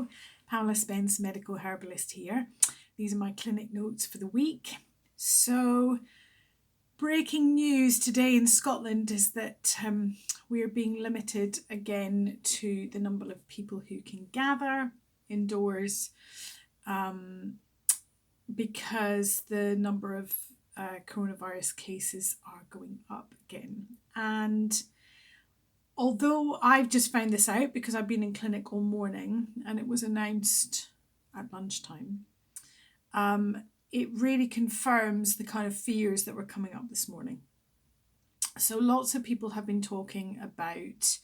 Hello, Pamela Spence, medical herbalist here. These are my clinic notes for the week. So, breaking news today in Scotland is that we are being limited again to the number of people who can gather indoors because the number of coronavirus cases are going up again. And although I've just found this out because I've been in clinic all morning and it was announced at lunchtime, it really confirms the kind of fears that were coming up this morning. So lots of people have been talking about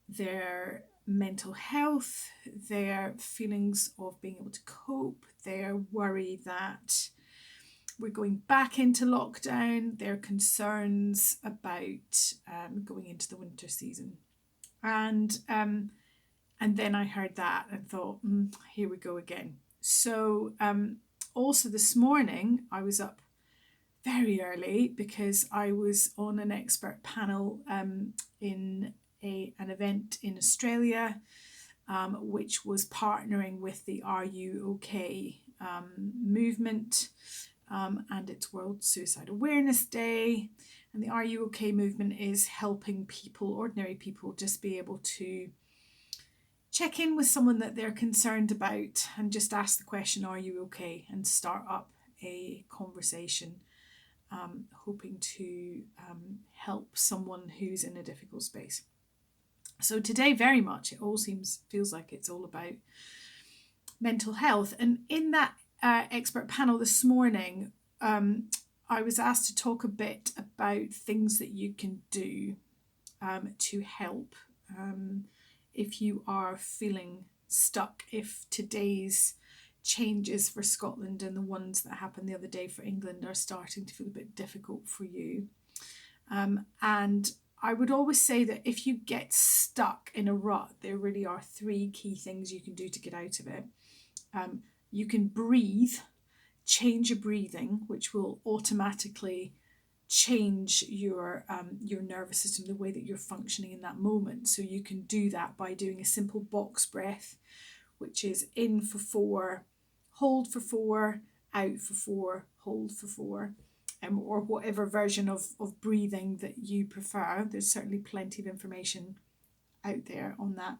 their mental health, their feelings of being able to cope, their worry that we're going back into lockdown, their concerns about going into the winter season. And then I heard that and thought, here we go again. So also this morning, I was up very early because I was on an expert panel in an event in Australia, which was partnering with the Are You OK movement and it's World Suicide Awareness Day. And the Are You OK movement is helping people, ordinary people, just be able to check in with someone that they're concerned about and just ask the question, are you okay? And start up a conversation, hoping to help someone who's in a difficult space. So today, very much, it all feels like it's all about mental health. And in that expert panel this morning, I was asked to talk a bit about things that you can do to help if you are feeling stuck, if today's changes for Scotland and the ones that happened the other day for England are starting to feel a bit difficult for you. And I would always say that if you get stuck in a rut, there really are three key things you can do to get out of it. You can breathe, change your breathing, which will automatically change your nervous system, the way that you're functioning in that moment. So you can do that by doing a simple box breath, which is in for 4, hold for 4, out for 4, hold for 4, or whatever version of breathing that you prefer. There's certainly plenty of information out there on that.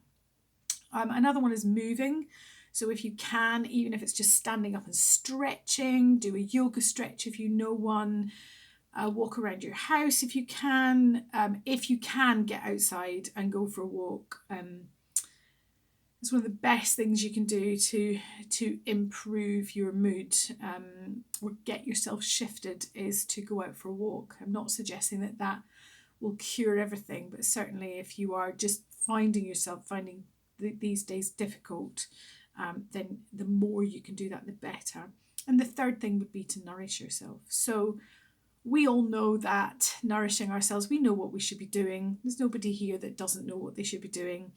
Another one is moving. So if you can, even if it's just standing up and stretching, do a yoga stretch if you know one. Walk around your house if you can. If you can, get outside and go for a walk. It's one of the best things you can do to improve your mood or get yourself shifted is to go out for a walk. I'm not suggesting that will cure everything, but certainly if you are just finding these days difficult, then the more you can do that, the better. And the third thing would be to nourish yourself. So we all know that nourishing ourselves, we know what we should be doing. There's nobody here that doesn't know what they should be doing.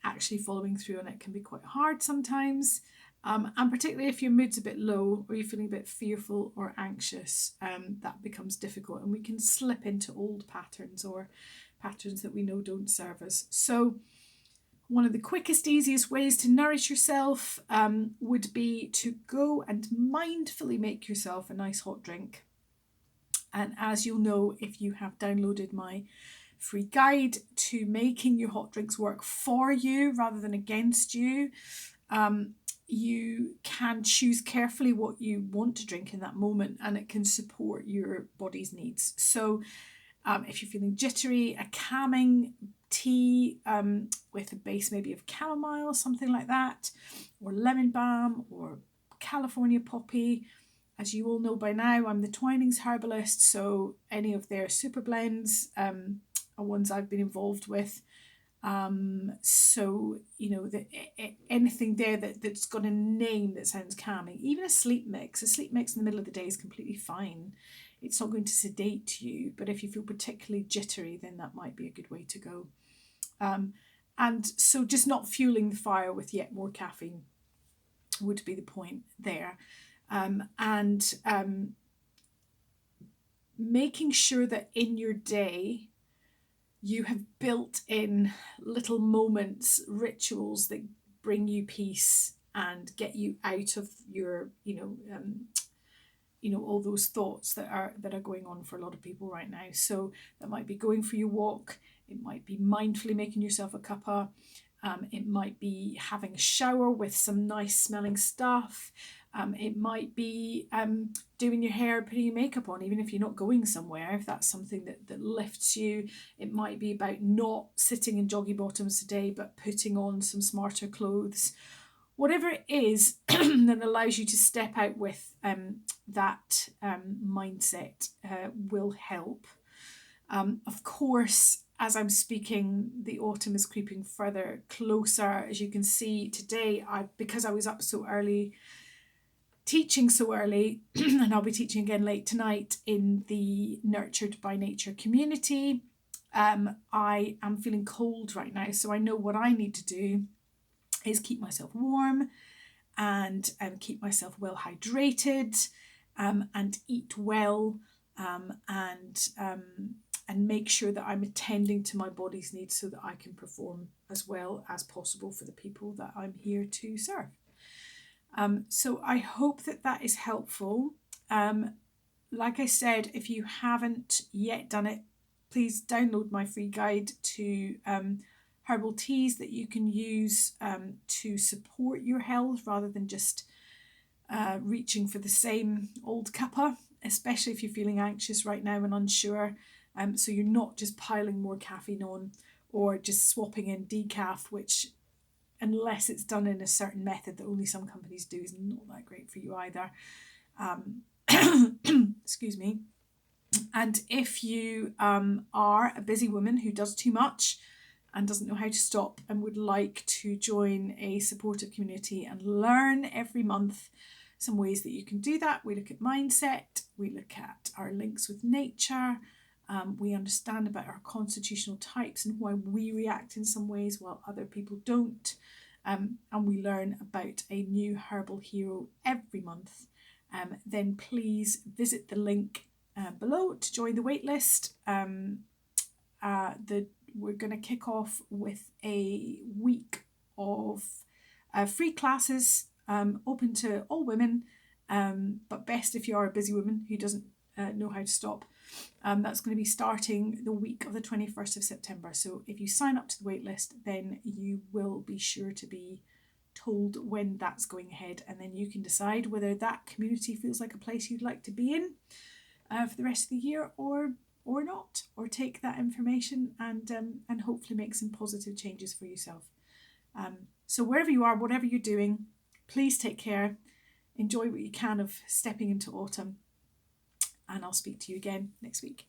Actually following through on it can be quite hard sometimes. And particularly if your mood's a bit low or you're feeling a bit fearful or anxious, that becomes difficult. And we can slip into old patterns or patterns that we know don't serve us. So one of the quickest, easiest ways to nourish yourself would be to go and mindfully make yourself a nice hot drink. And as you'll know, if you have downloaded my free guide to making your hot drinks work for you rather than against you, you can choose carefully what you want to drink in that moment, and it can support your body's needs. So if you're feeling jittery, a calming tea with a base maybe of chamomile, something like that, or lemon balm or California poppy. As you all know by now, I'm the Twinings herbalist, so any of their super blends are ones I've been involved with. So, anything there that's got a name that sounds calming, even a sleep mix in the middle of the day is completely fine. It's not going to sedate you, but if you feel particularly jittery, then that might be a good way to go. And so just not fueling the fire with yet more caffeine would be the point there. And making sure that in your day you have built in little moments, rituals that bring you peace and get you out of your, all those thoughts that are going on for a lot of people right now. So that might be going for your walk. It might be mindfully making yourself a cuppa. It might be having a shower with some nice smelling stuff. It might be doing your hair, putting your makeup on, even if you're not going somewhere, if that's something that lifts you. It might be about not sitting in joggy bottoms today, but putting on some smarter clothes. Whatever it is that allows you to step out with that mindset will help. Of course, as I'm speaking, the autumn is creeping further closer. As you can see today, because I was up so early, teaching so early, and I'll be teaching again late tonight in the Nurtured by Nature community. I am feeling cold right now, so I know what I need to do is keep myself warm and keep myself well hydrated, and eat well, and make sure that I'm attending to my body's needs so that I can perform as well as possible for the people that I'm here to serve. So I hope that is helpful. Like I said, if you haven't yet done it, please download my free guide to herbal teas that you can use to support your health rather than just reaching for the same old cuppa, especially if you're feeling anxious right now and unsure. So you're not just piling more caffeine on or just swapping in decaf, which, unless it's done in a certain method that only some companies do, is not that great for you either. Excuse me. And if you are a busy woman who does too much and doesn't know how to stop and would like to join a supportive community and learn every month some ways that you can do that, we look at mindset, we look at our links with nature, we understand about our constitutional types and why we react in some ways while other people don't, and we learn about a new herbal hero every month, then please visit the link below to join the waitlist. We're going to kick off with a week of free classes, open to all women, but best if you are a busy woman who doesn't know how to stop. That's going to be starting the week of the 21st of September. So if you sign up to the waitlist, then you will be sure to be told when that's going ahead, and then you can decide whether that community feels like a place you'd like to be in for the rest of the year or not, or take that information and hopefully make some positive changes for yourself. So wherever you are, whatever you're doing, please take care. Enjoy what you can of stepping into autumn, and I'll speak to you again next week.